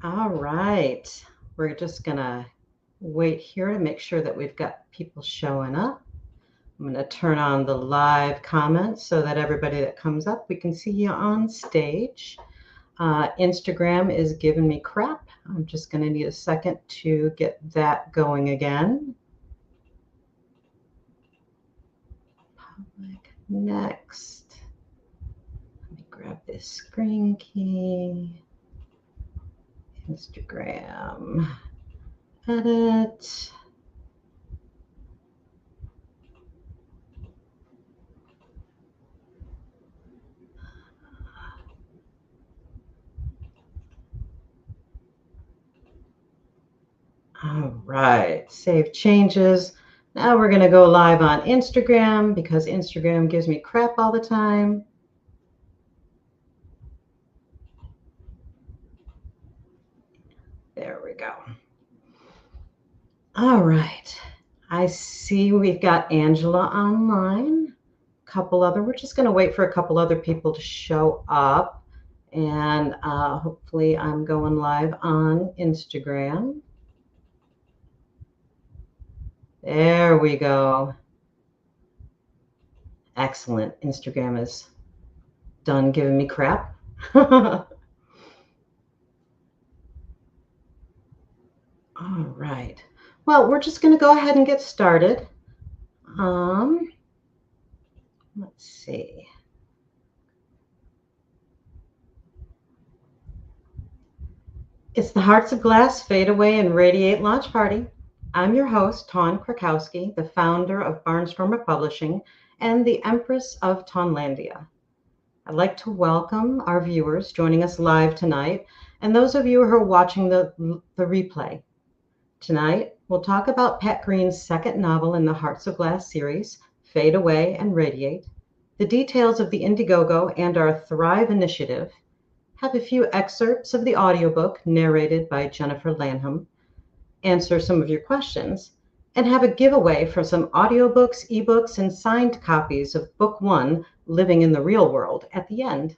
All right. We're just going to wait here to make sure that we've got people showing up. I'm going to turn on the live comments so that everybody that comes up, we can see you on stage. Instagram is giving me crap. I'm just going to need a second to get that going again. Public next. Let me grab this screen key. Instagram. Edit. All right, save changes. Now we're going to go live on Instagram because Instagram gives me crap all the time. There we go. All right. I see we've got Angela online. We're just going to wait for a couple other people to show up. And hopefully I'm going live on Instagram. There we go. Excellent. Instagram is done giving me crap. All right. Well, we're just going to go ahead and get started. Let's see. It's the Hearts of Glass Fade Away and Radiate launch party. I'm your host, Tawn Krakowski, the founder of Barnstormer Publishing and the Empress of Tawnlandia. I'd like to welcome our viewers joining us live tonight and those of you who are watching the replay. Tonight, we'll talk about Pat Green's second novel in the Hearts of Glass series, Fade Away and Radiate, the details of the Indiegogo and our Thrive initiative, have a few excerpts of the audiobook narrated by Jennifer Lanham, answer some of your questions, and have a giveaway for some audiobooks, ebooks, and signed copies of Book 1, Living in the Real World, at the end.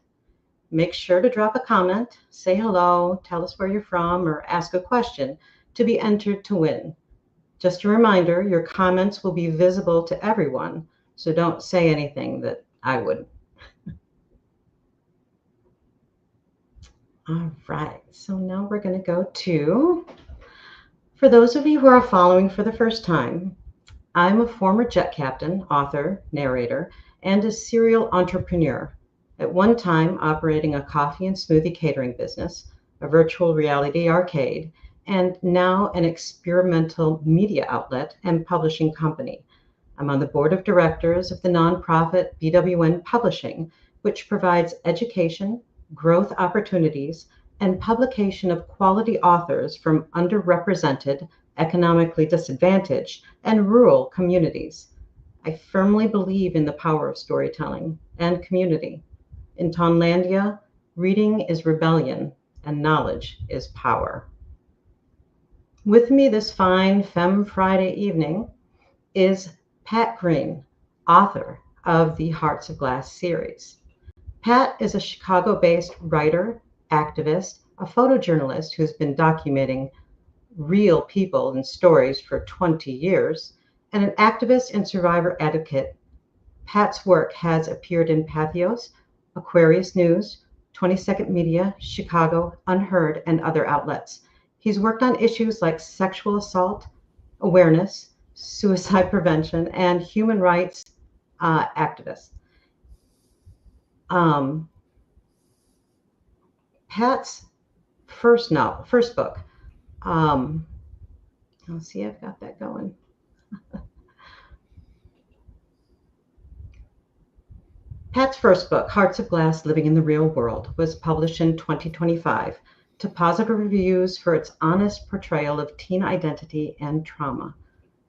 Make sure to drop a comment, say hello, tell us where you're from, or ask a question to be entered to win. Just a reminder, your comments will be visible to everyone, so don't say anything that I wouldn't. All right, so now we're going to go to, for those of you who are following for the first time, I'm a former jet captain, author, narrator, and a serial entrepreneur, at one time operating a coffee and smoothie catering business, a virtual reality arcade, and now an experimental media outlet and publishing company. I'm on the board of directors of the nonprofit BWN Publishing, which provides education, growth opportunities, and publication of quality authors from underrepresented, economically disadvantaged, and rural communities. I firmly believe in the power of storytelling and community. In Tawnlandia, reading is rebellion and knowledge is power. With me this fine Femme Friday evening is Pat Green, author of the Hearts of Glass series. Pat is a Chicago-based writer, activist, a photojournalist who's been documenting real people and stories for 20 years, and an activist and survivor advocate. Pat's work has appeared in Pathos, Aquarius News, 22nd Media, Chicago, Unheard, and other outlets. He's worked on issues like sexual assault, awareness, suicide prevention, and human rights activists. Pat's first book. I'll see, I've got that going. Pat's first book, Hearts of Glass, Living in the Real World, was published in 2025 to positive reviews for its honest portrayal of teen identity and trauma.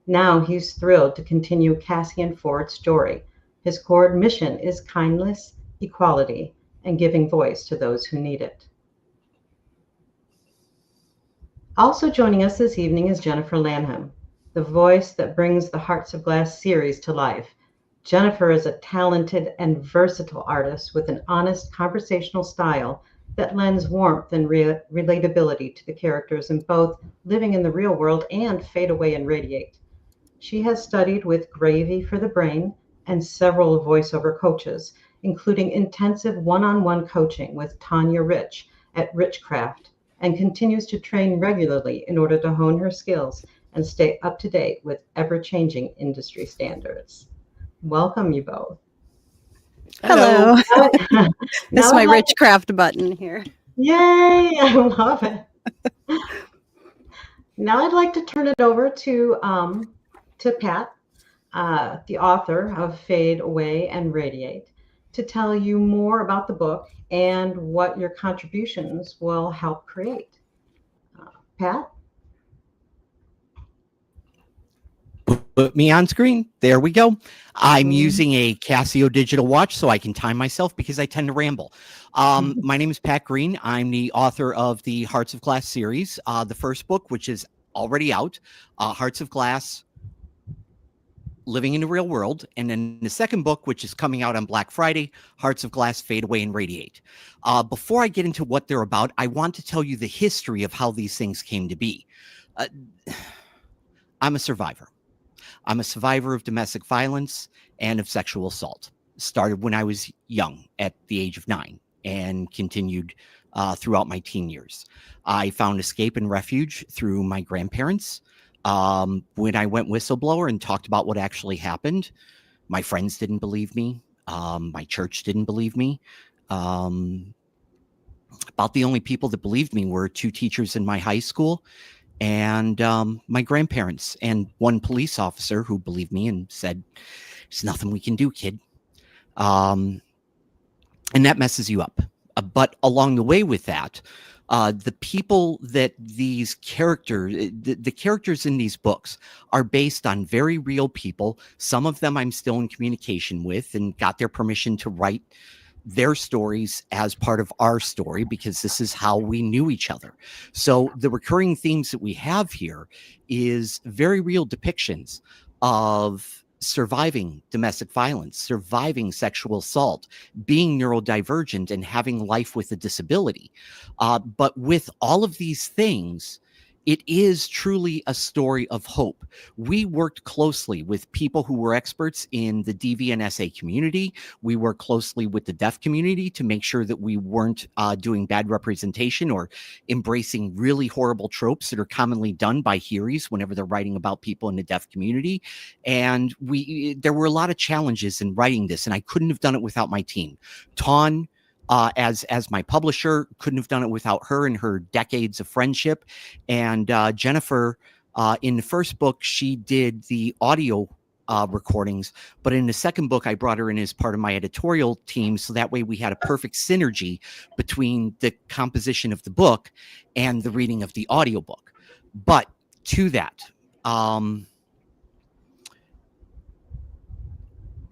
Now he's thrilled to continue Cassian Ford's story. His core mission is kindness, equality, and giving voice to those who need it. Also joining us this evening is Jennifer Lanham, the voice that brings the Hearts of Glass series to life. Jennifer is a talented and versatile artist with an honest conversational style that lends warmth and relatability to the characters in both Living in the Real World and Fade Away and Radiate. She has studied with Gravy for the Brain and several voiceover coaches, including intensive one-on-one coaching with Tanya Rich at Richcraft, and continues to train regularly in order to hone her skills and stay up to date with ever-changing industry standards. Welcome, you both. Hello. This is my I'd Richcraft button here. Yay! I love it. Now I'd like to turn it over to Pat, the author of Fade Away and Radiate, to tell you more about the book and what your contributions will help create. Pat? Put me on screen. There we go. I'm using a Casio digital watch so I can time myself because I tend to ramble. My name is Pat Green. I'm the author of the Hearts of Glass series. The first book, which is already out, Hearts of Glass, Living in the Real World. And then the second book, which is coming out on Black Friday, Hearts of Glass, Fade Away and Radiate. Before I get into what they're about, I want to tell you the history of how these things came to be. I'm a survivor. I'm a survivor of domestic violence and of sexual assault. Started when I was young, at the age of 9, and continued throughout my teen years. I found escape and refuge through my grandparents. When I went whistleblower and talked about what actually happened, my friends didn't believe me. My church didn't believe me. About the only people that believed me were 2 teachers in my high school and my grandparents and 1 police officer who believed me and said, "There's nothing we can do, kid." And that messes you up. But along the way with that, the people that these characters, the characters in these books are based on very real people. Some of them I'm still in communication with and got their permission to write their stories as part of our story because this is how we knew each other. So the recurring themes that we have here is very real depictions of surviving domestic violence, surviving sexual assault, being neurodivergent, and having life with a disability. But with all of these things, it is truly a story of hope. We worked closely with people who were experts in the DV and SA community. We worked closely with the deaf community to make sure that we weren't doing bad representation or embracing really horrible tropes that are commonly done by hearies whenever they're writing about people in the deaf community. And there were a lot of challenges in writing this, and I couldn't have done it without my team. Tawn, as my publisher, couldn't have done it without her and her decades of friendship. And Jennifer, in the first book, she did the audio recordings, but in the second book, I brought her in as part of my editorial team, so that way we had a perfect synergy between the composition of the book and the reading of the audiobook. But to that,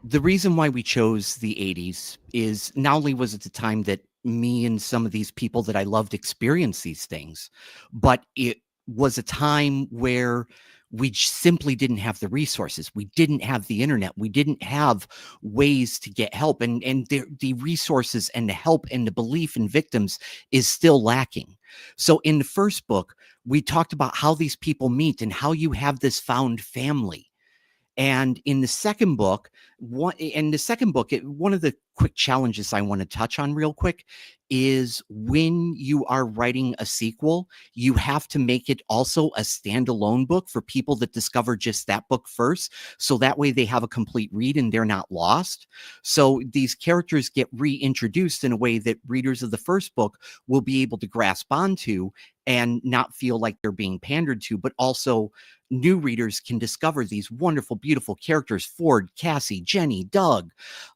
the reason why we chose the 80s is not only was it the time that me and some of these people that I loved experienced these things, but it was a time where we simply didn't have the resources. We didn't have the internet. We didn't have ways to get help. And the resources and the help and the belief in victims is still lacking. So in the first book, we talked about how these people meet and how you have this found family. And in the second book, one of the quick challenges I want to touch on real quick is when you are writing a sequel, you have to make it also a standalone book for people that discover just that book first. So that way they have a complete read and they're not lost. So these characters get reintroduced in a way that readers of the first book will be able to grasp onto and not feel like they're being pandered to, but also new readers can discover these wonderful, beautiful characters, Ford, Cassie, Jenny, Doug.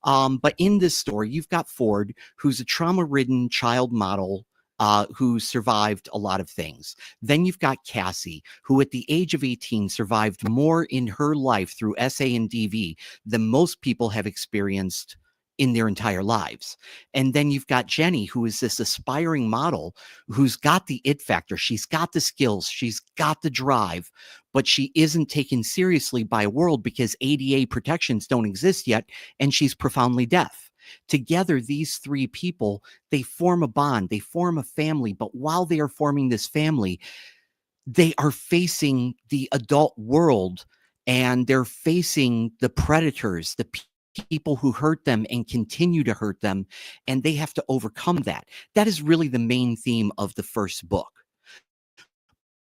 But in this story, you've got Ford, who's a trauma-ridden child model who survived a lot of things. Then you've got Cassie, who at the age of 18 survived more in her life through SA and DV than most people have experienced in their entire lives. And then you've got Jenny, who is this aspiring model who's got the it factor. She's got the skills, she's got the drive, but she isn't taken seriously by a world because ADA protections don't exist yet, and she's profoundly deaf. Together, these three people, they form a bond, they form a family. But while they are forming this family, they are facing the adult world, and they're facing the predators, the people who hurt them and continue to hurt them, and they have to overcome that. That is really the main theme of the first book.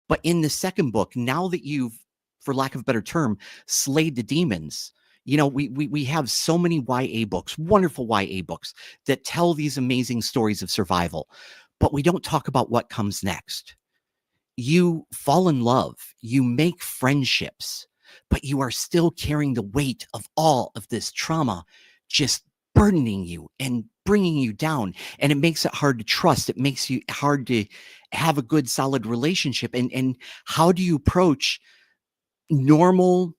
But in the second book, now that you've, for lack of a better term, slayed the demons, we have so many YA books, wonderful YA books that tell these amazing stories of survival, but we don't talk about what comes next. You fall in love, you make friendships, but you are still carrying the weight of all of this trauma just burdening you and bringing you down. And it makes it hard to trust. It makes you hard to have a good, solid relationship. And how do you approach normal,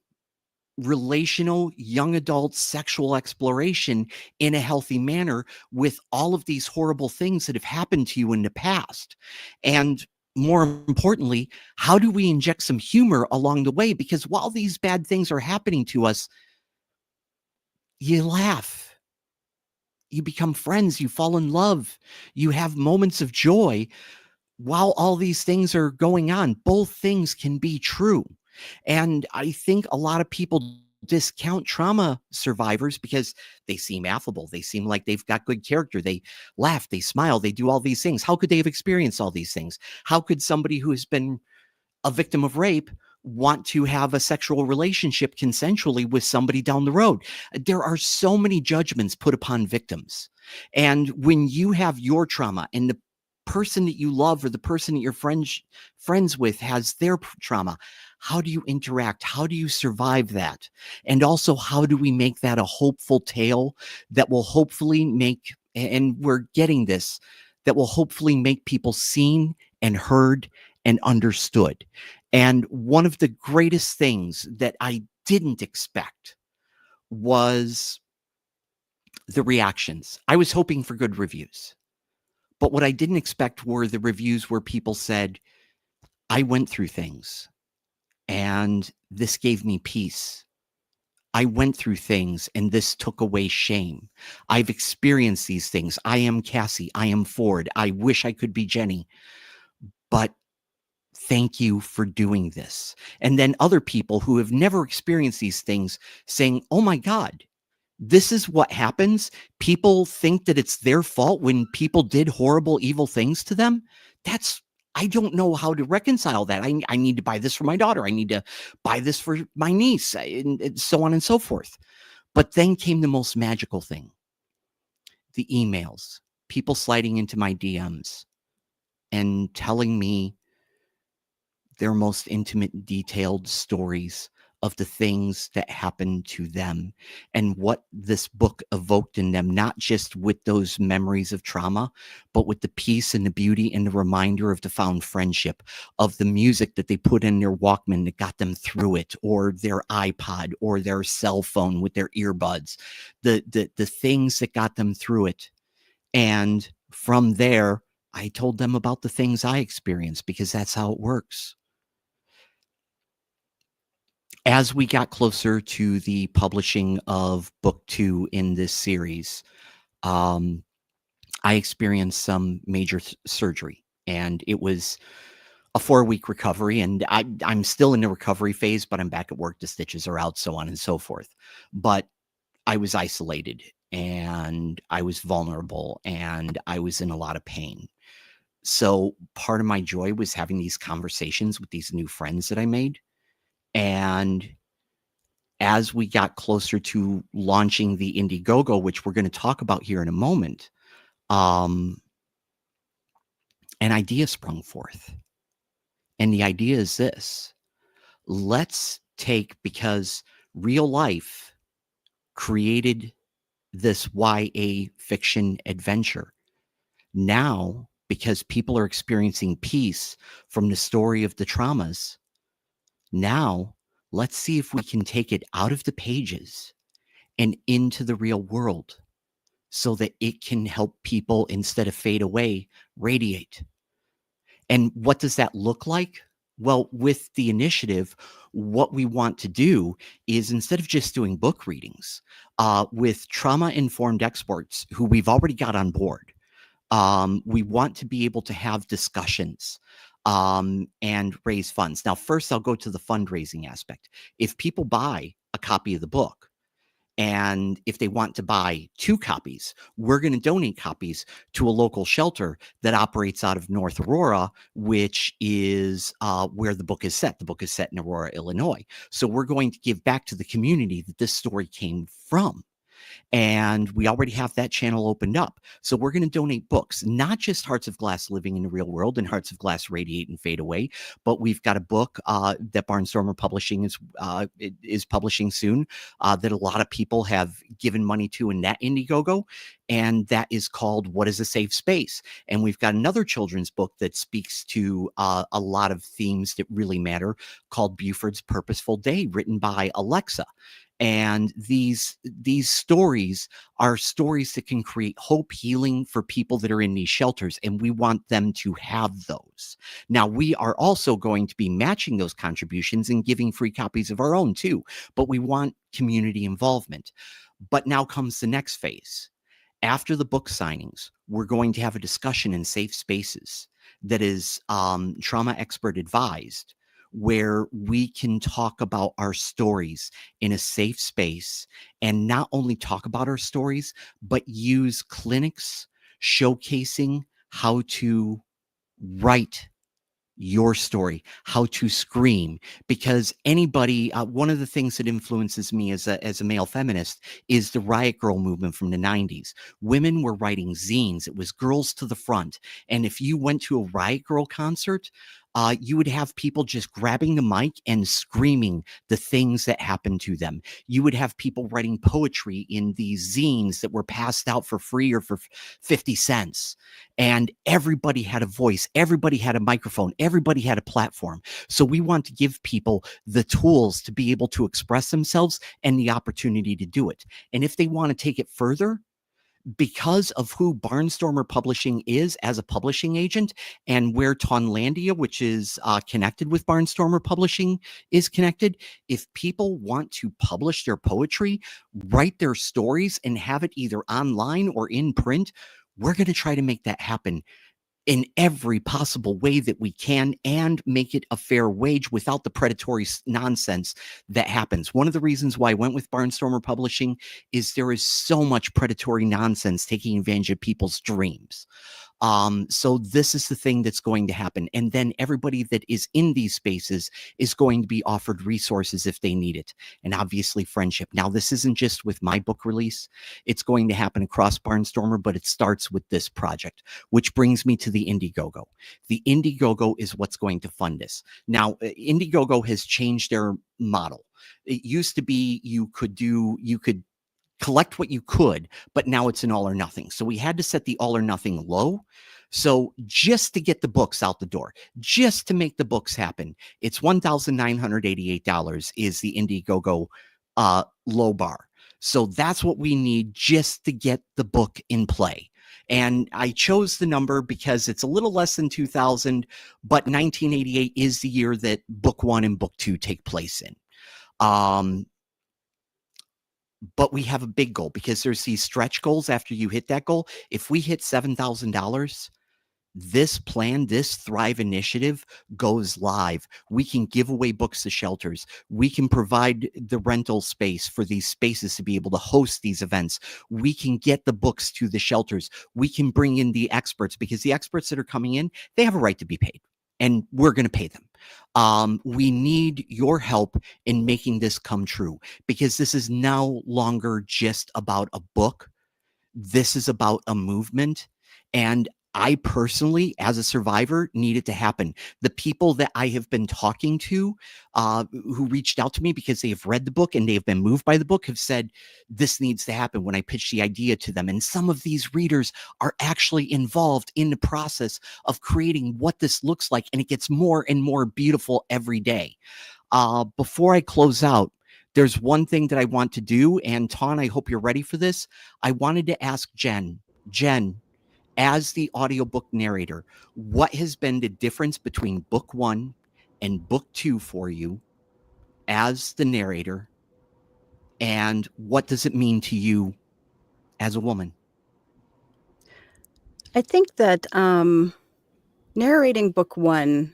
relational, young adult sexual exploration in a healthy manner with all of these horrible things that have happened to you in the past? And more importantly, how do we inject some humor along the way? Because while these bad things are happening to us, you laugh, you become friends, you fall in love, you have moments of joy while all these things are going on. Both things can be true. And I think a lot of people discount trauma survivors because they seem affable. They seem like they've got good character. They laugh, they smile, they do all these things. How could they have experienced all these things? How could somebody who has been a victim of rape want to have a sexual relationship consensually with somebody down the road? There are so many judgments put upon victims. And when you have your trauma and the person that you love or the person that you're friends with has their trauma, how do you interact? How do you survive that? And also, how do we make that a hopeful tale that will hopefully make, and we're getting this, that will hopefully make people seen and heard and understood. And one of the greatest things that I didn't expect was the reactions. I was hoping for good reviews. But what I didn't expect were the reviews where people said, I went through things and this gave me peace. I went through things and this took away shame. I've experienced these things. I am Cassie. I am Ford. I wish I could be Jenny. But thank you for doing this. And then other people who have never experienced these things saying, oh my God, this is what happens. People think that it's their fault when people did horrible, evil things to them. I don't know how to reconcile that. I need to buy this for my daughter. I need to buy this for my niece, and so on and so forth. But then came the most magical thing. The emails, people sliding into my DMs and telling me their most intimate, detailed stories of the things that happened to them and what this book evoked in them, not just with those memories of trauma, but with the peace and the beauty and the reminder of the found friendship, of the music that they put in their Walkman that got them through it, or their iPod or their cell phone with their earbuds, the things that got them through it. And from there, I told them about the things I experienced because that's how it works. As we got closer to the publishing of book 2 in this series, I experienced some major surgery, and it was a 4-week recovery. And I'm still in the recovery phase, but I'm back at work. The stitches are out, so on and so forth. But I was isolated, and I was vulnerable, and I was in a lot of pain. So part of my joy was having these conversations with these new friends that I made. And as we got closer to launching the Indiegogo, which we're going to talk about here in a moment, an idea sprung forth. And the idea is this: let's take, because real life created this YA fiction adventure. Now, because people are experiencing peace from the story of the traumas, now let's see if we can take it out of the pages and into the real world so that it can help people, instead of fade away, radiate. And what does that look like? Well, with the initiative, what we want to do is, instead of just doing book readings, with trauma-informed experts who we've already got on board, we want to be able to have discussions and raise funds. Now, first, I'll go to the fundraising aspect. If people buy a copy of the book, and if they want to buy 2 copies, we're going to donate copies to a local shelter that operates out of North Aurora, which is where the book is set. The book is set in Aurora, Illinois. So we're going to give back to the community that this story came from. And we already have that channel opened up. So we're going to donate books, not just Hearts of Glass Living in the Real World and Hearts of Glass Radiate and Fade Away, but we've got a book that Barnstormer Publishing is publishing soon that a lot of people have given money to in that Indiegogo. And that is called What is a Safe Space? And we've got another children's book that speaks to a lot of themes that really matter, called Buford's Purposeful Day, written by Alexa. And these stories are stories that can create hope, healing for people that are in these shelters, and we want them to have those. Now, we are also going to be matching those contributions and giving free copies of our own too, but we want community involvement. But now comes the next phase. After the book signings, we're going to have a discussion in safe spaces that is trauma expert advised, where we can talk about our stories in a safe space, and not only talk about our stories, but use clinics showcasing how to write your story, how to scream, because anybody, one of the things that influences me as a male feminist is the Riot Girl movement from the 90s. Women were writing zines. It was girls to the front. And if you went to a Riot Girl concert, you would have people just grabbing the mic and screaming the things that happened to them. You would have people writing poetry in these zines that were passed out for free or for 50 cents. And everybody had a voice. Everybody had a microphone. Everybody had a platform. So we want to give people the tools to be able to express themselves and the opportunity to do it. And if they want to take it further, because of who Barnstormer Publishing is as a publishing agent, and where Tonlandia, which is connected with Barnstormer Publishing, is connected, if people want to publish their poetry, write their stories, and have it either online or in print, we're going to try to make that happen in every possible way that we can, and make it a fair wage without the predatory nonsense that happens. One of the reasons why I went with Barnstormer Publishing is there is so much predatory nonsense taking advantage of people's dreams. So this is the thing that's going to happen. And then everybody that is in these spaces is going to be offered resources if they need it. And obviously friendship. Now, this isn't just with my book release. It's going to happen across Barnstormer, but it starts with this project, which brings me to the Indiegogo. The Indiegogo is what's going to fund this. Now, Indiegogo has changed their model. It used to be you could collect what you could, but now it's an all or nothing. So we had to set the all or nothing low. So just to get the books out the door, just to make the books happen, it's $1,988 is the Indiegogo low bar. So that's what we need just to get the book in play. And I chose the number because it's a little less than 2,000, but 1988 is the year that book 1 and book 2 take place in. But we have a big goal, because there's these stretch goals after you hit that goal. If we hit $7,000, this plan, this Thrive initiative goes live. We can give away books to shelters. We can provide the rental space for these spaces to be able to host these events. We can get the books to the shelters. We can bring in the experts, because the experts that are coming in, they have a right to be paid, and we're going to pay them. We need your help in making this come true, because this is no longer just about a book. This is about a movement. And I personally, as a survivor, need it to happen. The people that I have been talking to, who reached out to me because they have read the book and they have been moved by the book, have said this needs to happen when I pitch the idea to them. And some of these readers are actually involved in the process of creating what this looks like. And it gets more and more beautiful every day. Before I close out, there's one thing that I want to do. And Ton, I hope you're ready for this. I wanted to ask Jen, as the audiobook narrator, what has been the difference between book 1 and book 2 for you as the narrator, and what does it mean to you as a woman? I think that narrating book 1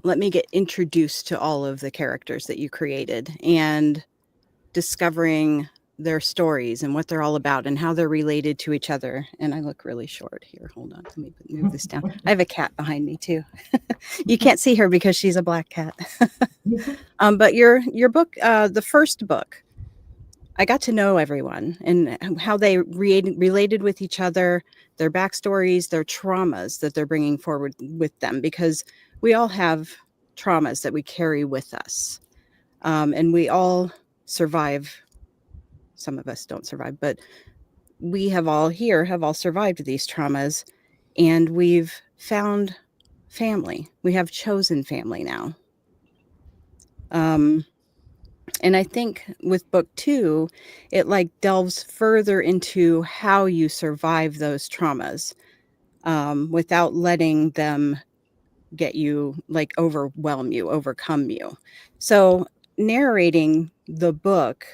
let me get introduced to all of the characters that you created and discovering their stories and what they're all about and how they're related to each other. And I look really short here. Hold on. Let me move this down. I have a cat behind me too. You can't see her because she's a black cat. But your book, the first book, I got to know everyone and how they related with each other, their backstories, their traumas that they're bringing forward with them, because we all have traumas that we carry with us. And we all survive. Some of us don't survive, but we have all survived these traumas, and we've found family. We have chosen family now. And I think with book 2, it like delves further into how you survive those traumas without letting them get you, like overwhelm you, overcome you. So narrating the book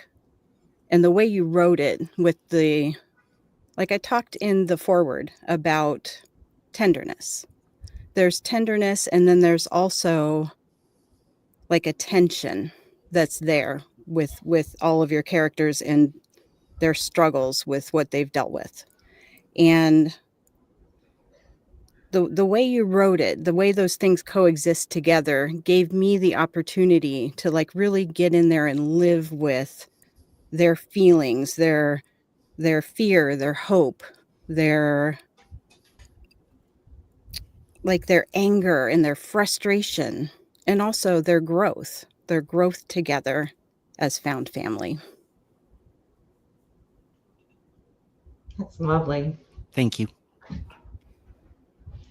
and the way you wrote it with the, like I talked in the foreword about tenderness. There's tenderness, and then there's also like a tension that's there with all of your characters and their struggles with what they've dealt with. And the way you wrote it, the way those things coexist together, gave me the opportunity to like really get in there and live with their feelings, their fear, their hope, their anger and their frustration, and also their growth together as found family. That's lovely. Thank you.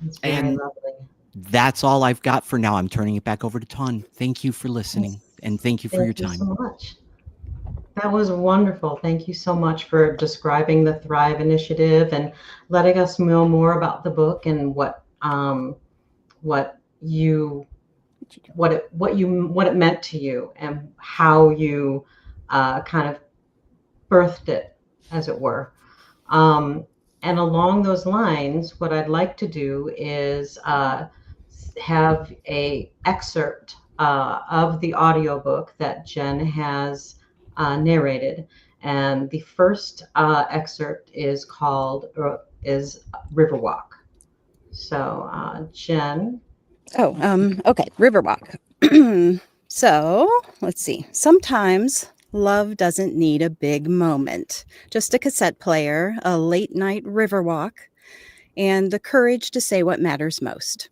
That's very lovely. That's all I've got for now. I'm turning it back over to Ton. Thank you for listening, and thank you for your time. Thank you so much. That was wonderful. Thank you so much for describing the Thrive Initiative and letting us know more about the book and what it meant to you and how you kind of birthed it, as it were. And along those lines, what I'd like to do is have a excerpt of the audiobook that Jen has narrated. And the first excerpt is called Riverwalk. So Jen. Okay, Riverwalk. So let's see. Sometimes love doesn't need a big moment, just a cassette player, a late night riverwalk, and the courage to say what matters most.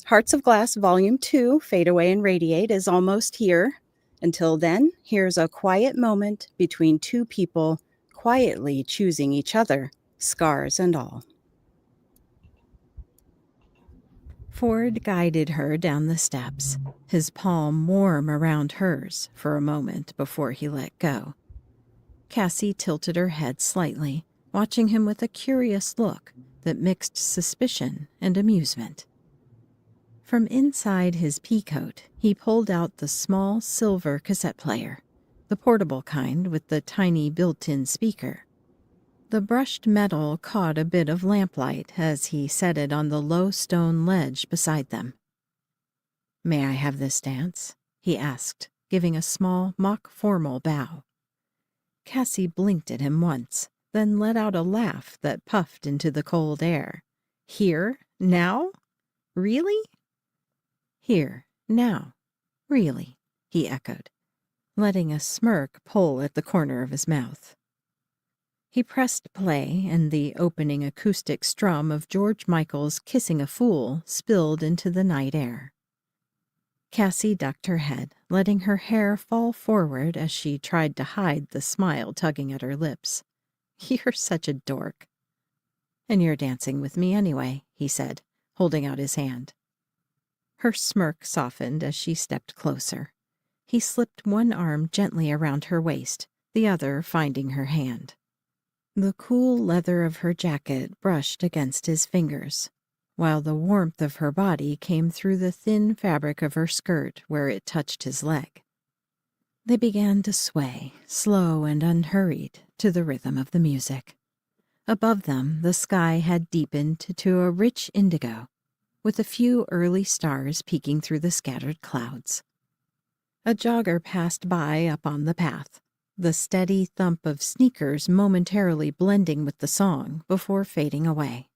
Hearts of Glass Volume 2, Fade Away and Radiate, is almost here. Until then, here's a quiet moment between two people quietly choosing each other, scars and all. Ford guided her down the steps, his palm warm around hers for a moment before he let go. Cassie tilted her head slightly, watching him with a curious look that mixed suspicion and amusement. From inside his peacoat, he pulled out the small silver cassette player, the portable kind with the tiny built-in speaker. The brushed metal caught a bit of lamplight as he set it on the low stone ledge beside them. "May I have this dance?" he asked, giving a small, mock-formal bow. Cassie blinked at him once, then let out a laugh that puffed into the cold air. "Here? Now? Really?" "Here, now, really," he echoed, letting a smirk pull at the corner of his mouth. He pressed play, and the opening acoustic strum of George Michael's Kissing a Fool spilled into the night air. Cassie ducked her head, letting her hair fall forward as she tried to hide the smile tugging at her lips. "You're such a dork." "And you're dancing with me anyway," he said, holding out his hand. Her smirk softened as she stepped closer. He slipped one arm gently around her waist, the other finding her hand. The cool leather of her jacket brushed against his fingers. while the warmth of her body came through the thin fabric of her skirt where it touched his leg. They began to sway, slow and unhurried, to the rhythm of the music. Above them, the sky had deepened to a rich indigo, with a few early stars peeking through the scattered clouds. A jogger passed by up on the path, the steady thump of sneakers momentarily blending with the song before fading away.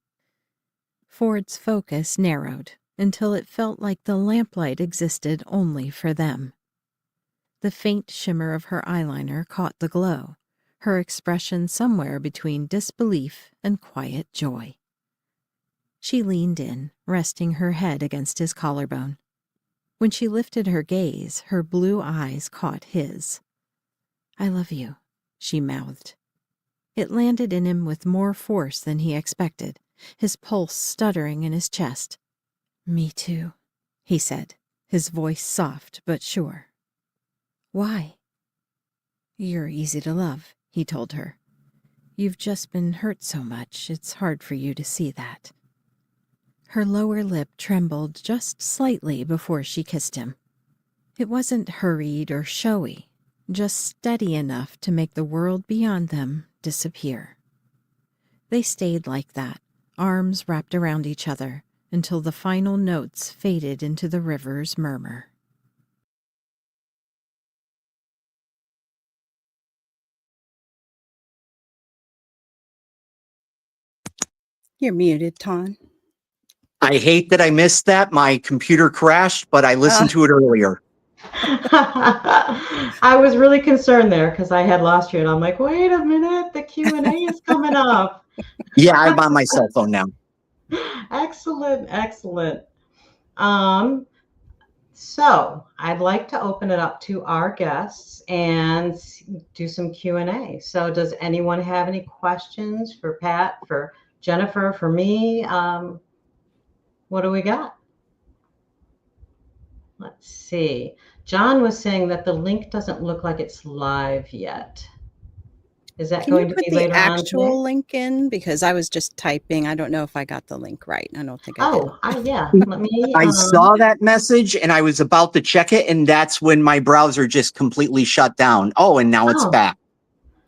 Ford's focus narrowed until it felt like the lamplight existed only for them. The faint shimmer of her eyeliner caught the glow, her expression somewhere between disbelief and quiet joy. She leaned in, resting her head against his collarbone. When she lifted her gaze, her blue eyes caught his. "I love you," she mouthed. It landed in him with more force than he expected, his pulse stuttering in his chest. "Me too," he said, his voice soft but sure. "Why?" "You're easy to love," he told her. "You've just been hurt so much, it's hard for you to see that." Her lower lip trembled just slightly before she kissed him. It wasn't hurried or showy, just steady enough to make the world beyond them disappear. They stayed like that, arms wrapped around each other, until the final notes faded into the river's murmur. You're muted, Ton. I hate that I missed that. My computer crashed, but I listened to it earlier. I was really concerned there because I had lost you, and I'm like, wait a minute, the Q&A is coming up. Yeah, I'm on my cell phone now. Excellent, excellent. So I'd like to open it up to our guests and do some Q&A. So does anyone have any questions for Pat, for Jennifer, for me? What do we got? Let's see. John was saying that the link doesn't look like it's live yet. Is that going to be later on? Can you put the actual link in? Because I was just typing. I don't know if I got the link right. I don't think I did. Yeah. Let me. I saw that message and I was about to check it, and that's when my browser just completely shut down. Oh, and now it's back.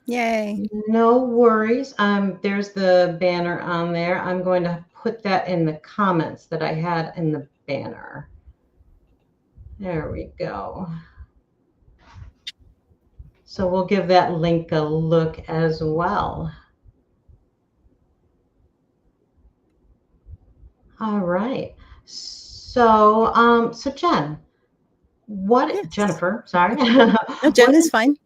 Yay. No worries. There's the banner on there. I'm going to put that in the comments that I had in the banner. There we go. So we'll give that link a look as well. All right. So, Jen, Jennifer, sorry. No, Jen is fine.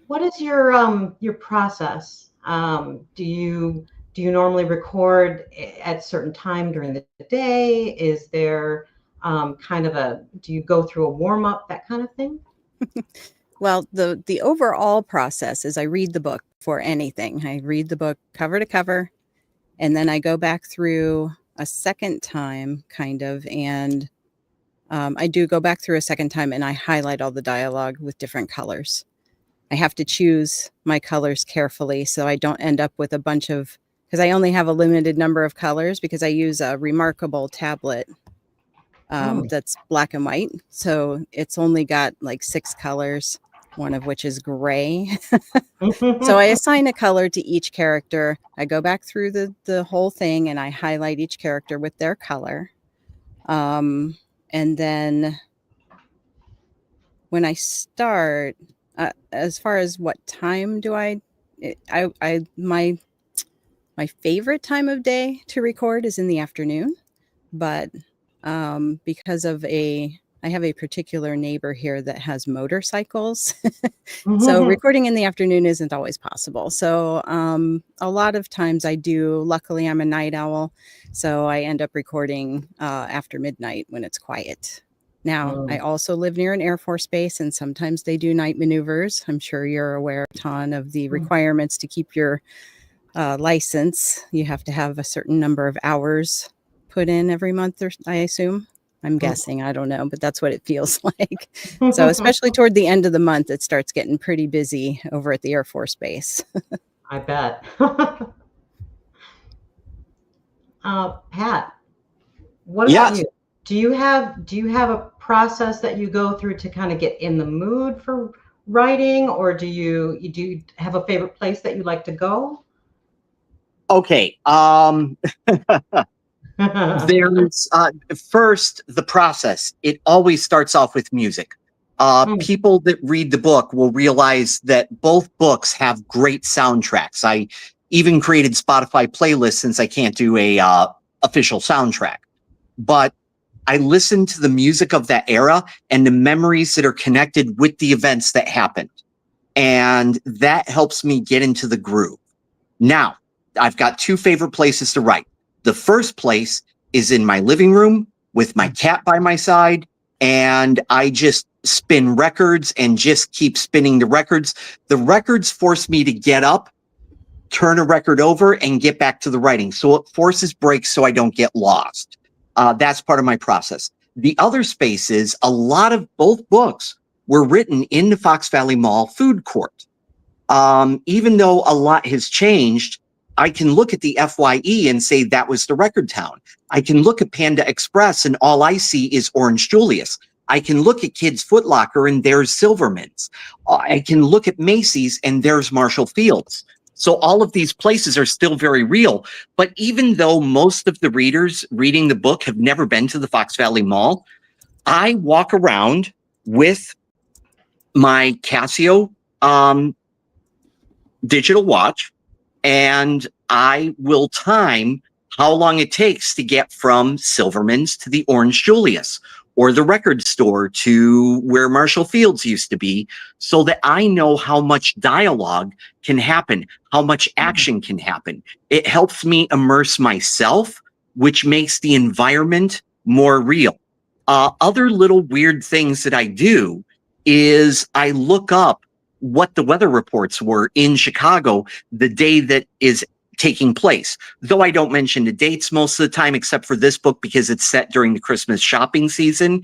What is your process? Do you normally record at a certain time during the day? Is there do you go through a warm up, that kind of thing? Well, the overall process is I read the book for anything. I read the book cover to cover, and then I go back through a second time, and I do go back through a second time and I highlight all the dialogue with different colors. I have to choose my colors carefully so I don't end up with a bunch of, because I only have a limited number of colors because I use a Remarkable tablet that's black and white. So it's only got like 6 colors, one of which is gray. So I assign a color to each character. I go back through the whole thing and I highlight each character with their color. And then when I start, as far as what time do my favorite time of day to record is in the afternoon, but because of I have a particular neighbor here that has motorcycles. So recording in the afternoon isn't always possible. So a lot of times luckily I'm a night owl, so I end up recording after midnight when it's quiet. Now, I also live near an Air Force base, and sometimes they do night maneuvers. I'm sure you're aware, Ton, of the requirements to keep your license. You have to have a certain number of hours put in every month, I assume. I'm guessing. I don't know, but that's what it feels like. So especially toward the end of the month, it starts getting pretty busy over at the Air Force base. I bet. Pat. What about Yes. you? Do you have a process that you go through to kind of get in the mood for writing, or do you have a favorite place that you like to go? Okay. There's first the process. It always starts off with music. Hmm. People that read the book will realize that both books have great soundtracks. I even created Spotify playlists since I can't do a official soundtrack. But I listen to the music of that era and the memories that are connected with the events that happened. And that helps me get into the groove. Now, I've got two favorite places to write. The first place is in my living room with my cat by my side, and I just spin records and just keep spinning the records. The records force me to get up, turn a record over, and get back to the writing. So it forces breaks so I don't get lost. That's part of my process. The other space is a lot of both books were written in the Fox Valley Mall food court. Even though a lot has changed, I can look at the FYE and say that was the record town. I can look at Panda Express and all I see is Orange Julius. I can look at Kids Foot Locker and there's Silverman's. I can look at Macy's and there's Marshall Fields. So all of these places are still very real. But even though most of the readers reading the book have never been to the Fox Valley Mall, I walk around with my Casio digital watch, and I will time how long it takes to get from Silverman's to the Orange Julius or the record store to where Marshall Fields used to be, so that I know how much dialogue can happen, how much action can happen. It helps me immerse myself, which makes the environment more real. Other little weird things that I do is I look up what the weather reports were in Chicago the day that is taking place. Though I don't mention the dates most of the time, except for this book because it's set during the Christmas shopping season,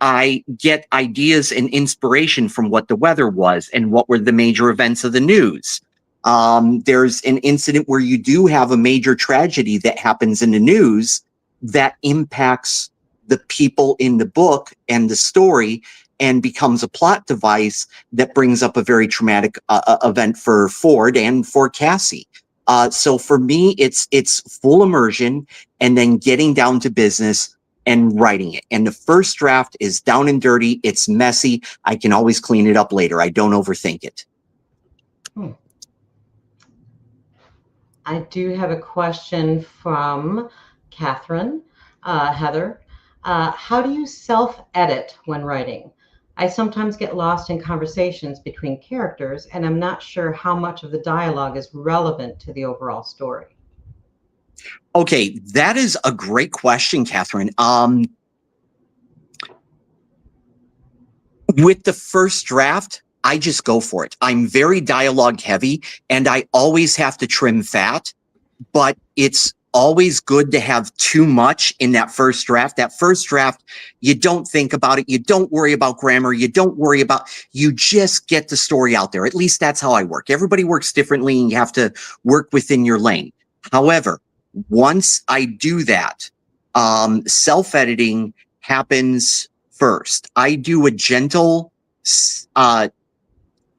I get ideas and inspiration from what the weather was and what were the major events of the news. There's an incident where you do have a major tragedy that happens in the news that impacts the people in the book and the story and becomes a plot device that brings up a very traumatic event for Ford and for Cassie. So for me, it's full immersion and then getting down to business and writing it. And the first draft is down and dirty. It's messy. I can always clean it up later. I don't overthink it. I do have a question from Catherine, Heather. How do you self-edit when writing? I sometimes get lost in conversations between characters, and I'm not sure how much of the dialogue is relevant to the overall story. Okay, that is a great question, Catherine. With the first draft, I just go for it. I'm very dialogue heavy, and I always have to trim fat, but it's always good to have too much in that first draft. That first draft, you don't think about it. You don't worry about grammar. You don't worry about, you just get the story out there. At least that's how I work. Everybody works differently and you have to work within your lane. However, once I do that, self-editing happens first. I do a gentle,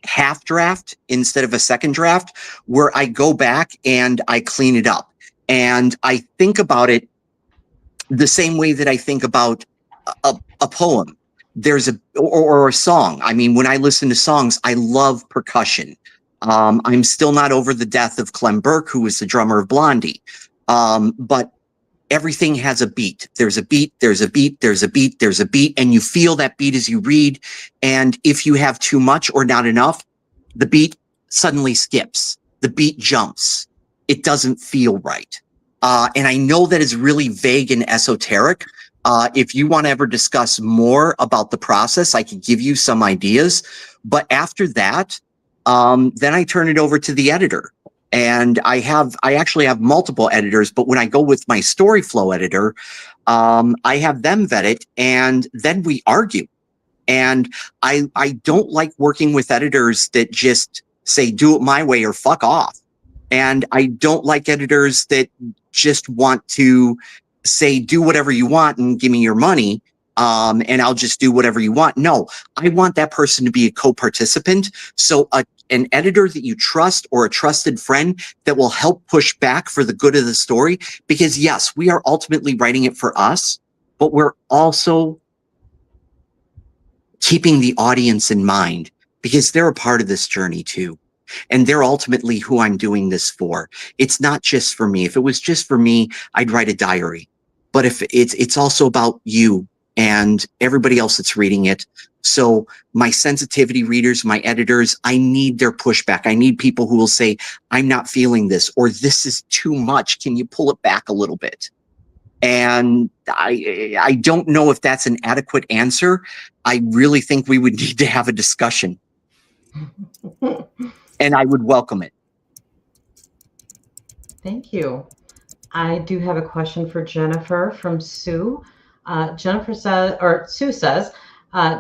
half draft instead of a second draft where I go back and I clean it up. And I think about it the same way that I think about a poem. There's or a song. I mean, when I listen to songs, I love percussion. I'm still not over the death of Clem Burke, who was the drummer of Blondie. But everything has a beat. There's a beat, there's a beat, there's a beat, there's a beat, and you feel that beat as you read. And if you have too much or not enough, the beat suddenly skips. The beat jumps. It doesn't feel right. And I know that is really vague and esoteric. If you want to ever discuss more about the process, I could give you some ideas. But after that, then I turn it over to the editor. And I actually have multiple editors, but when I go with my story flow editor, I have them vet it and then we argue. And I don't like working with editors that just say, do it my way or fuck off. And I don't like editors that just want to say, do whatever you want and give me your money. And I'll just do whatever you want. No, I want that person to be a co-participant. So an editor that you trust, or a trusted friend that will help push back for the good of the story. Because yes, we are ultimately writing it for us, but we're also keeping the audience in mind, because they're a part of this journey too. And they're ultimately who I'm doing this for. It's not just for me. If it was just for me, I'd write a diary. But if it's also about you and everybody else that's reading it. So my sensitivity readers, my editors, I need their pushback. I need people who will say, I'm not feeling this, or this is too much. Can you pull it back a little bit? And I don't know if that's an adequate answer. I really think we would need to have a discussion. And I would welcome it. Thank you. I do have a question for Jennifer from Sue. Jennifer says, or Sue says,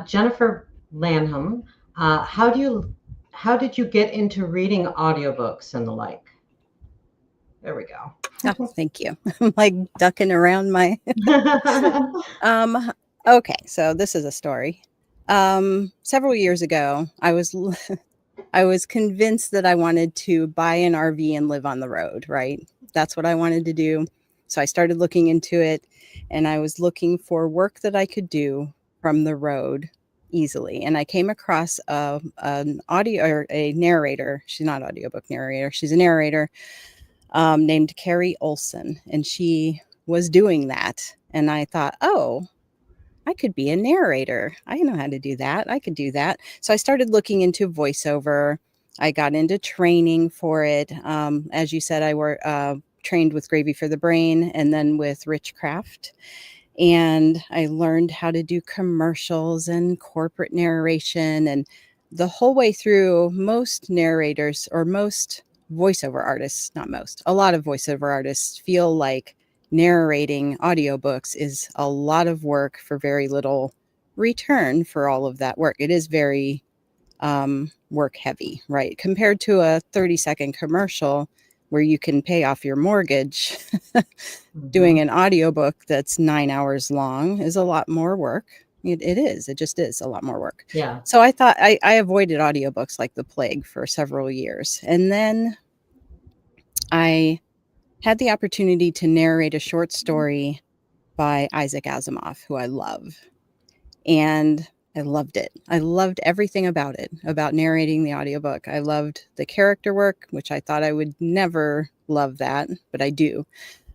Jennifer Lanham, how did you get into reading audiobooks and the like? There we go. Oh, thank you. I'm like ducking around my. Okay, so this is a story. Several years ago, I was convinced that I wanted to buy an RV and live on the road, right? That's what I wanted to do. So I started looking into it, and I was looking for work that I could do from the road easily. And I came across an audio, or a narrator. She's not audiobook narrator. She's a narrator named Carrie Olson. And she was doing that. And I thought, oh, I could be a narrator. I know how to do that. I could do that. So I started looking into voiceover. I got into training for it. As you said, I trained with Gravy for the Brain and then with Richcraft. And I learned how to do commercials and corporate narration. And the whole way through, most narrators, or most voiceover artists, not most, a lot of voiceover artists feel like narrating audiobooks is a lot of work for very little return for all of that work. It is very work heavy, right? Compared to a 30-second commercial where you can pay off your mortgage, doing an audiobook that's 9 hours long is a lot more work. It just is a lot more work. Yeah. So I thought I avoided audiobooks like the plague for several years. And then I had the opportunity to narrate a short story by Isaac Asimov, who I love. And I loved it. I loved everything about it, about narrating the audiobook. I loved the character work, which I thought I would never love that, but I do.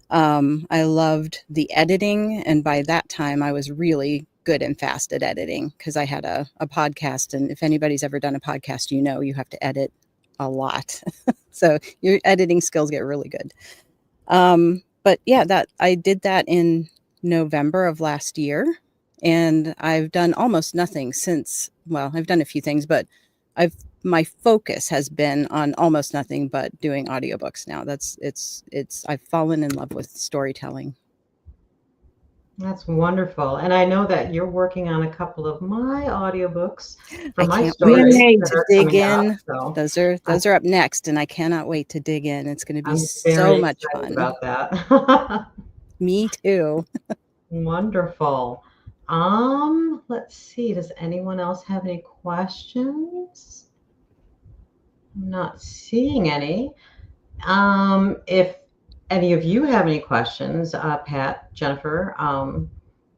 I loved the editing. And by that time, I was really good and fast at editing because I had a podcast. And if anybody's ever done a podcast, you know you have to edit a lot. So your editing skills get really good. But yeah, I did that in November of last year. And I've done almost nothing since. Well, I've done a few things, but my focus has been on almost nothing but doing audiobooks now. I've fallen in love with storytelling. That's wonderful. And I know that you're working on a couple of my audiobooks for I my can't stories wait that to are dig coming in. out, so Those are up next, and I cannot wait to dig in. It's going to be I'm so very much excited fun. about that. Me too. Wonderful. Let's see. Does anyone else have any questions? I'm not seeing any. If any of you have any questions, Pat, Jennifer,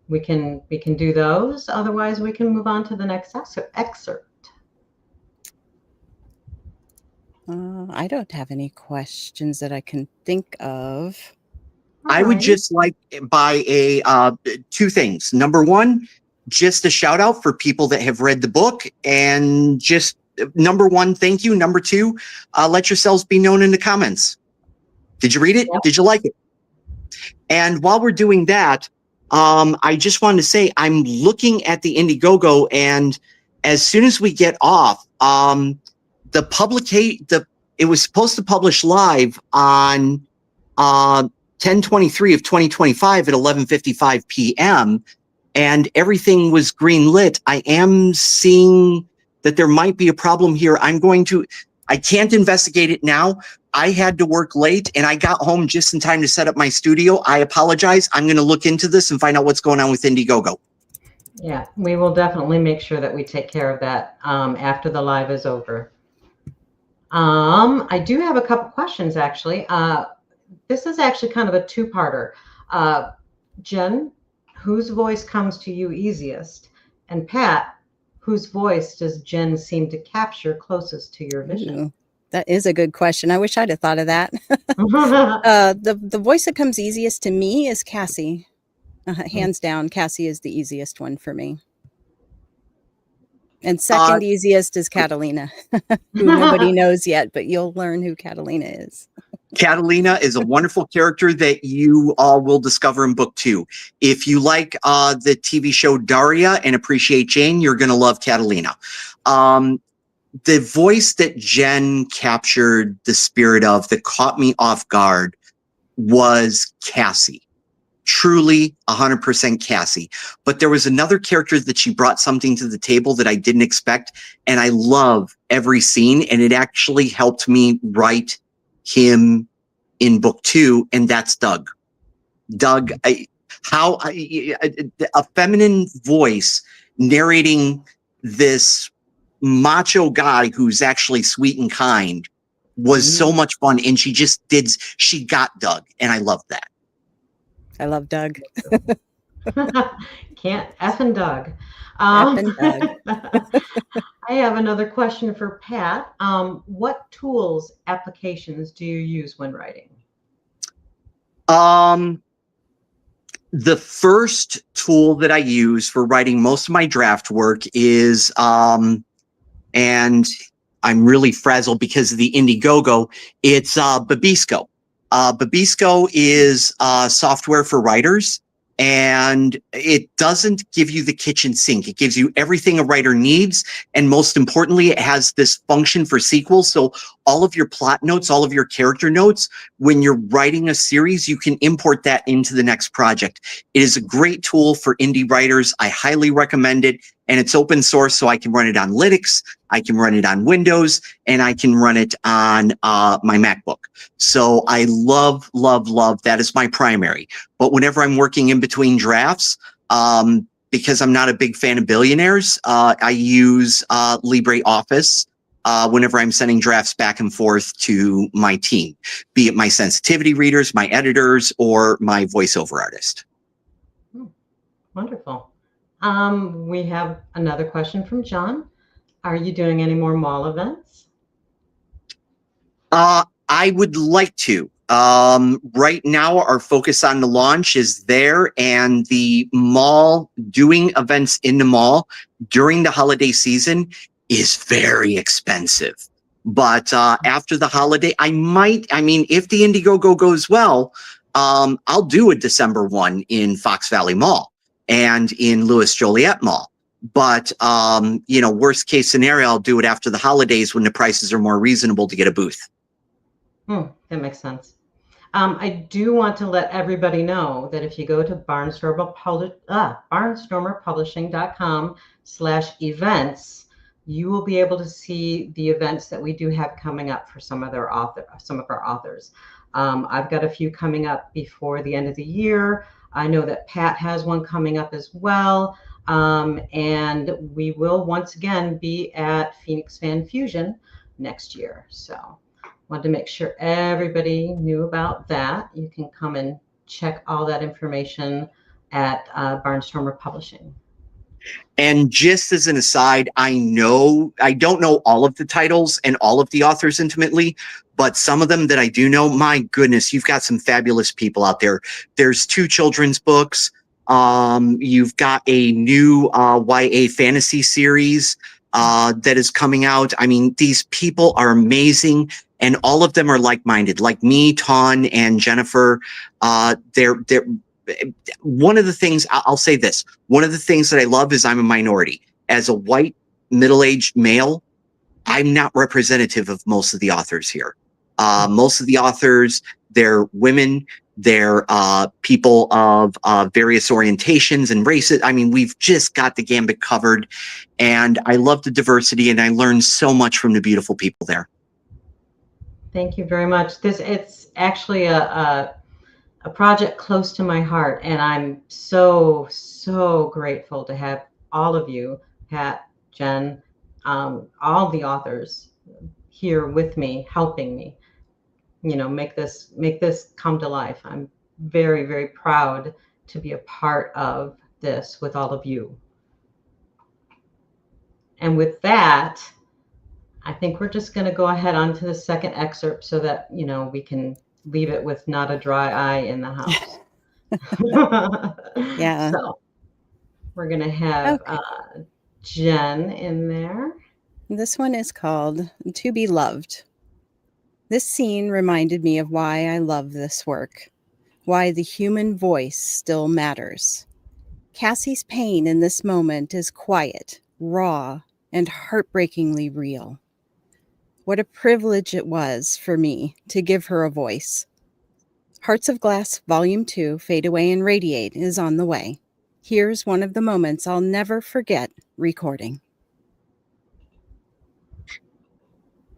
we can do those. Otherwise, we can move on to the next excerpt. I don't have any questions that I can think of. I would just like by two things. Number one, just a shout out for people that have read the book, and just number one, thank you. Number two, let yourselves be known in the comments. Did you read it? Yep. Did you like it? And while we're doing that, I just wanted to say I'm looking at the Indiegogo, and as soon as we get off, it was supposed to publish live on 10/23 of 2025 at 11:55 p.m. and everything was green lit. I am seeing that there might be a problem here. I can't investigate it now. I had to work late and I got home just in time to set up my studio. I apologize. I'm going to look into this and find out what's going on with Indiegogo. Yeah, we will definitely make sure that we take care of that after the live is over. I do have a couple questions, actually. This is actually kind of a two-parter. Jen, whose voice comes to you easiest? And Pat, whose voice does Jen seem to capture closest to your vision? Ooh, that is a good question. I wish I'd have thought of that. The voice that comes easiest to me is Cassie. Hands down, Cassie is the easiest one for me. And second easiest is Catalina, who nobody knows yet, but you'll learn who Catalina is. Catalina is a wonderful character that you all will discover in book 2. If you like the TV show Daria and appreciate Jane, you're going to love Catalina. The voice that Jen captured the spirit of that caught me off guard was Cassie. Truly 100% Cassie. But there was another character that she brought something to the table that I didn't expect. And I love every scene. And it actually helped me write him in book 2. And that's Doug. Doug, a feminine voice narrating this macho guy who's actually sweet and kind was so much fun. And she got Doug. And I loved that. I love Doug. Can't effing Doug. Effing Doug. I have another question for Pat. What tools, applications do you use when writing? The first tool that I use for writing most of my draft work is, and I'm really frazzled because of the Indiegogo, it's Babisco. Babisco is software for writers, and it doesn't give you the kitchen sink. It gives you everything a writer needs. And most importantly, it has this function for sequels. So all of your plot notes, all of your character notes, when you're writing a series, you can import that into the next project. It is a great tool for indie writers. I highly recommend it. And it's open source, so I can run it on Linux, I can run it on Windows, and I can run it on my MacBook. So I love, love, love. That is my primary. But whenever I'm working in between drafts, because I'm not a big fan of billionaires, I use LibreOffice whenever I'm sending drafts back and forth to my team, be it my sensitivity readers, my editors, or my voiceover artist. Wonderful. We have another question from John. Are you doing any more mall events? I would like to. Right now, our focus on the launch is there, and the mall, doing events in the mall during the holiday season is very expensive. But after the holiday, if the Indiegogo goes well, I'll do a December one in Fox Valley Mall and in Louis Joliet Mall. But, worst case scenario, I'll do it after the holidays when the prices are more reasonable to get a booth. That makes sense. I do want to let everybody know that if you go to barnstormerpublishing.com/events, you will be able to see the events that we do have coming up for some of our authors. I've got a few coming up before the end of the year. I know that Pat has one coming up as well. And we will once again be at Phoenix Fan Fusion next year. So wanted to make sure everybody knew about that. You can come and check all that information at Barnstormer Publishing. And just as an aside, I don't know all of the titles and all of the authors intimately, but some of them that I do know, my goodness, you've got some fabulous people out there. There's 2 children's books. You've got a new YA fantasy series that is coming out. I mean, these people are amazing, and all of them are like-minded, like me, Tawn, and Jennifer. They're one of the things, I'll say this, one of the things that I love is I'm a minority. As a white, middle-aged male, I'm not representative of most of the authors here. Most of the authors, they're women, they're people of various orientations and races. I mean, we've just got the gambit covered, and I love the diversity, and I learned so much from the beautiful people there. Thank you very much. It's actually a project close to my heart, and I'm so grateful to have all of you, Pat, Jen, all the authors here with me, helping me, make this come to life. I'm very proud to be a part of this with all of you. And with that, I think we're just going to go ahead on to the second excerpt so that, we can leave it with not a dry eye in the house. Yeah. So we're going to have Okay. Jen in there. This one is called To Be Loved. This scene reminded me of why I love this work, why the human voice still matters. Cassie's pain in this moment is quiet, raw, and heartbreakingly real. What a privilege it was for me to give her a voice. Hearts of Glass Volume 2, Fade Away and Radiate is on the way. Here's one of the moments I'll never forget recording.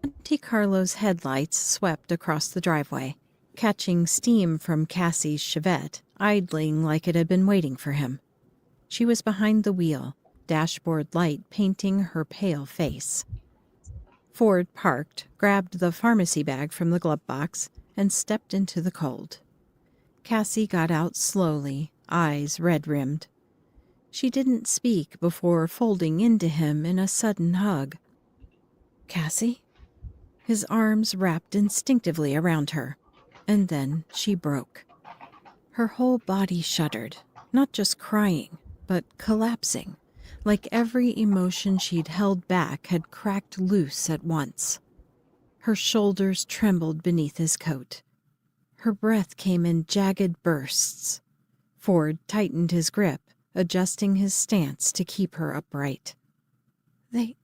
Monte Carlo's headlights swept across the driveway, catching steam from Cassie's Chevette, idling like it had been waiting for him. She was behind the wheel, dashboard light painting her pale face. Ford parked, grabbed the pharmacy bag from the glove box, and stepped into the cold. Cassie got out slowly, eyes red-rimmed. She didn't speak before folding into him in a sudden hug. "Cassie?" His arms wrapped instinctively around her, and then she broke. Her whole body shuddered, not just crying, but collapsing, like every emotion she'd held back had cracked loose at once. Her shoulders trembled beneath his coat. Her breath came in jagged bursts. Ford tightened his grip, adjusting his stance to keep her upright. They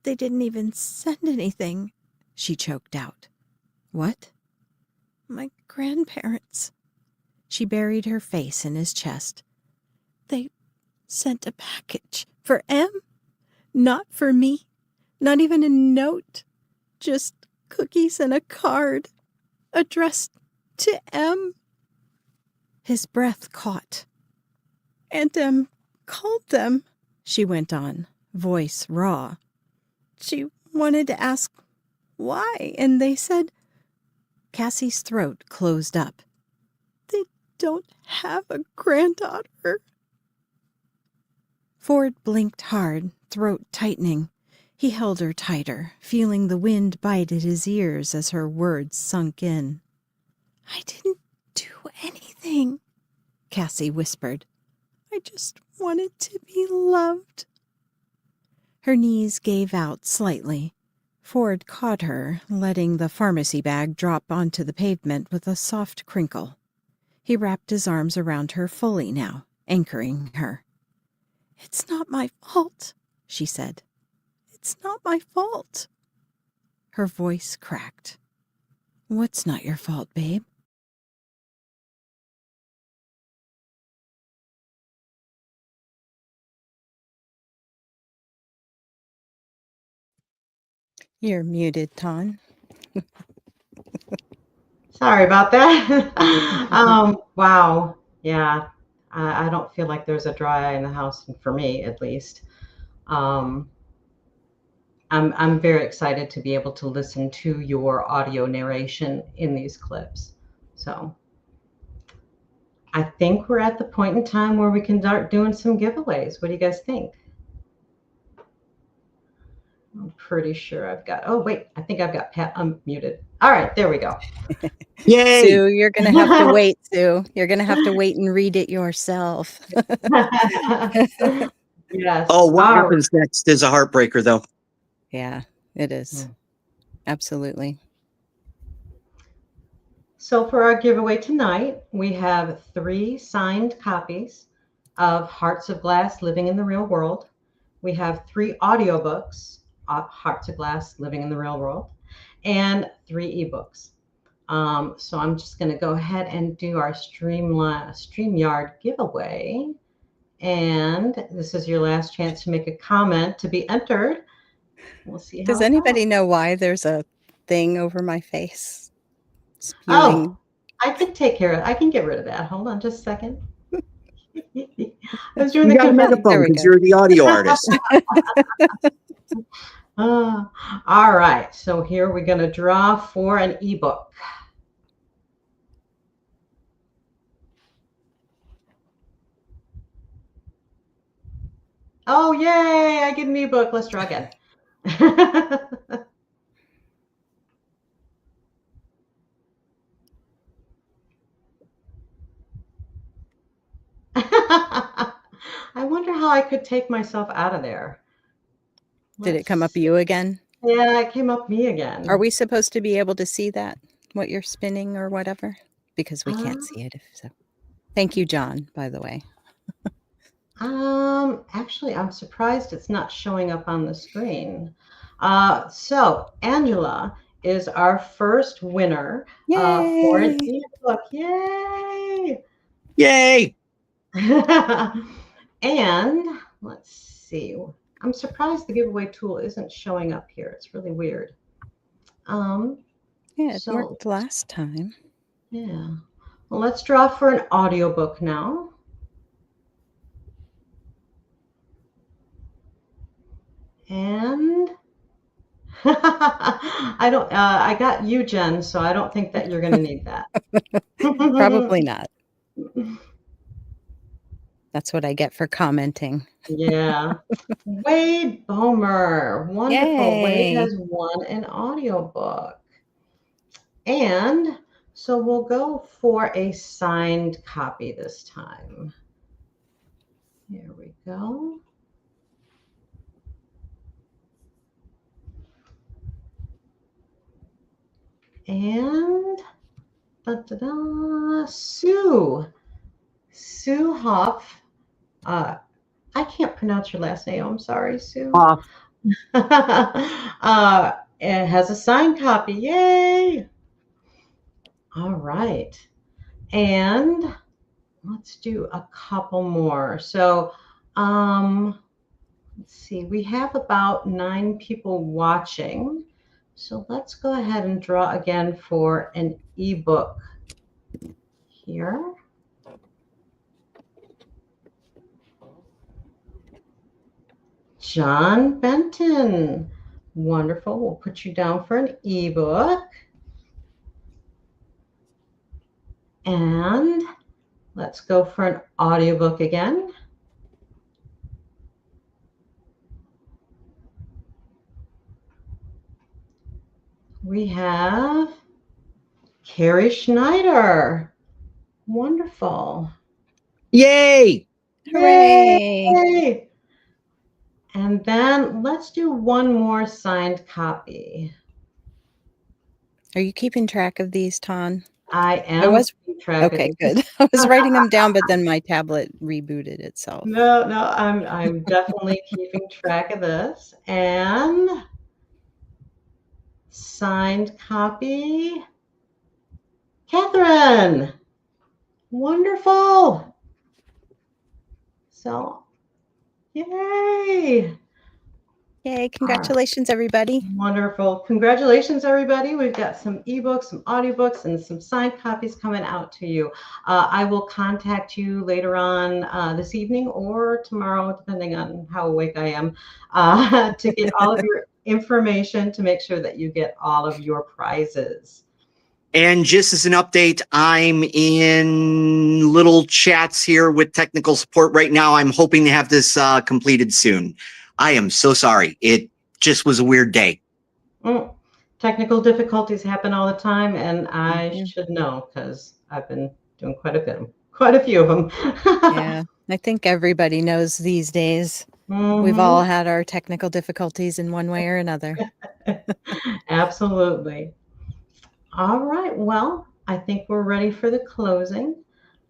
didn't even send anything," she choked out. "What?" "My grandparents." She buried her face in his chest. "They sent a package for M? Not for me? Not even a note? Just cookies and a card addressed to M?" His breath caught. "Aunt M called them," she went on, voice raw. "She wanted to ask why, and they said—" Cassie's throat closed up. "They don't have a granddaughter." Ford blinked hard, throat tightening. He held her tighter, feeling the wind bite at his ears as her words sunk in. "I didn't do anything," Cassie whispered. "I just wanted to be loved." Her knees gave out slightly. Ford caught her, letting the pharmacy bag drop onto the pavement with a soft crinkle. He wrapped his arms around her fully now, anchoring her. "It's not my fault," she said. "It's not my fault." Her voice cracked. "What's not your fault, babe?" You're muted, Ton. Sorry about that. Wow. Yeah. I don't feel like there's a dry eye in the house, for me at least. I'm very excited to be able to listen to your audio narration in these clips. So I think we're at the point in time where we can start doing some giveaways. What do you guys think? I'm pretty sure oh wait, I think I've got Pat unmuted. All right, there we go. Yay! Sue, you're going to have to wait, Sue. You're going to have to wait and read it yourself. Yes. Oh, what happens next is a heartbreaker, though. Yeah, it is. Absolutely. So for our giveaway tonight, we have 3 signed copies of Hearts of Glass, Living in the Real World. We have 3 audiobooks, Hearts of Glass, Living in the Real World, and 3 ebooks. So I'm just going to go ahead and do our StreamYard giveaway. And this is your last chance to make a comment to be entered. We'll see how Does anybody know why there's a thing over my face. Oh, Spewing. I can take care of it. I can get rid of that. Hold on just a second. I was doing You the got a confetti. There megaphone we because go. you're the audio artist. All right. So here we're going to draw for an ebook. Oh, yay. I get an ebook. Let's draw again. I wonder how I could take myself out of there. Did it come up you again? Yeah, it came up me again. Are we supposed to be able to see that, what you're spinning or whatever? Because we can't see it if so. Thank you, John, by the way. Actually, I'm surprised it's not showing up on the screen. So Angela is our first winner for an Yay! ebook. Yay! Yay! And let's see. I'm surprised the giveaway tool isn't showing up here. It's really weird. Yeah, it so worked last time. yeah. Well, let's draw for an audiobook now. And I don't. I got you, Jen. So I don't think that you're going to need that. Probably not. That's what I get for commenting. Yeah. Wade Bomer. Wonderful. Yay. Wade has won an audiobook. And so we'll go for a signed copy this time. Here we go. And Sue Hoff. I can't pronounce your last name. I'm sorry, Sue. It has a signed copy. Yay! All right. And let's do a couple more. So let's see. We have about 9 people watching. So let's go ahead and draw again for an ebook here. John Benton. Wonderful. We'll put you down for an ebook. And let's go for an audiobook again. We have Carrie Schneider. Wonderful. Yay! Hooray! Yay! And then let's do one more signed copy. Are you keeping track of these, Ton? I am. I was keeping track of okay, these. good. I was writing them down, but then my tablet rebooted itself. No, I'm definitely keeping track of this. And signed copy. Catherine. Wonderful. So, yay. Yay, congratulations, everybody. Wonderful. Congratulations, everybody. We've got some ebooks, some audiobooks, and some signed copies coming out to you. I will contact you later on this evening or tomorrow, depending on how awake I am, to get all of your information to make sure that you get all of your prizes. And just as an update, I'm in little chats here with technical support right now. I'm hoping to have this completed soon. I am so sorry. It just was a weird day. Technical difficulties happen all the time, and I should know because I've been doing quite a few of them. Yeah, I think everybody knows these days. We've all had our technical difficulties in one way or another. Absolutely. All right. Well, I think we're ready for the closing.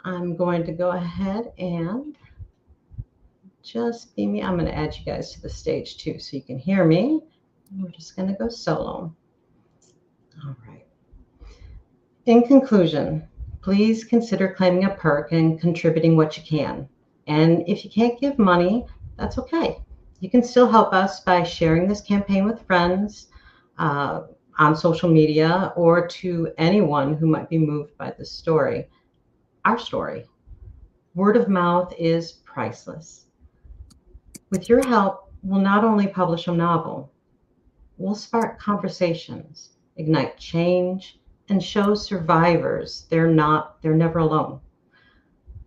I'm going to go ahead and just be me. I'm going to add you guys to the stage too so you can hear me. We're just going to go solo. All right. In conclusion, please consider claiming a perk and contributing what you can. And if you can't give money, that's okay. You can still help us by sharing this campaign with friends, on social media or to anyone who might be moved by this story, our story. Word of mouth is priceless. With your help, we'll not only publish a novel, we'll spark conversations, ignite change, and show survivors they're never alone.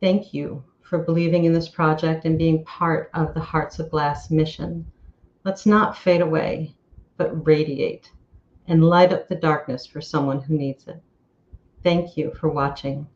Thank you for believing in this project and being part of the Hearts of Glass mission. Let's not fade away, but radiate and light up the darkness for someone who needs it. Thank you for watching.